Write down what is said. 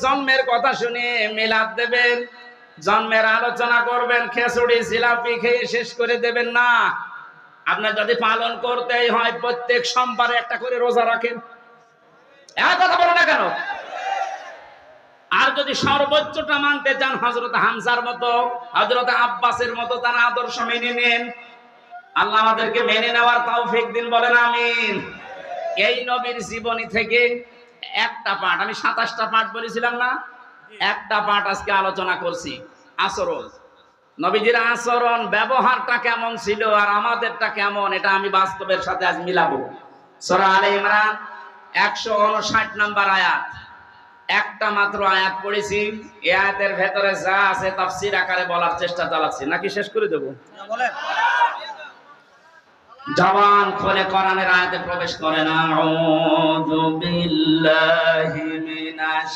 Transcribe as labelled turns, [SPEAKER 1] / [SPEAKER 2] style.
[SPEAKER 1] জন্মের কথা শুনে মিলাদ দেবেন, জন্মের আলোচনা করবেন, খিচুড়ি জিলাপি খেয়ে শেষ করে দেবেন না। আপনার যদি পালন করতেই হয় প্রত্যেক সোমবারে একটা করে রোজা রাখেন। এক কথা বলো না কেন? আর যদি সর্বোচ্চটা মানতে চান হযরত হামজার মতো, হযরত আব্বাসের মতো তার আদর্শ মেনে নেন। আল্লাহ আমাদেরকে মেনে নেওয়ার তৌফিক দিন, বলেন আমিন। এই নবীর জীবনী থেকে একটা পাঠ, আমি 27টা পাঠ বলেছিলাম না, একটা পাঠ আজকে আলোচনা করছি। আচরণ, নবীজির আচরণ ব্যবহারটা কেমন ছিল আর আমাদেরটা কেমন, এটা আমি বাস্তবের সাথে আজ মিলাবো। সূরা আলে ইমরান 159 নম্বর আয়াত, একটা মাত্র আয়াত পড়েছি। এই আয়াতের ভেতরে যা আছে তাফসীর আকারে বলার চেষ্টা চালাচ্ছি, নাকি শেষ করে দেব? বলেন। জবান খুলে কোরআনের আয়াতে প্রবেশ করেন। আউযু বিল্লাহি মিনাশ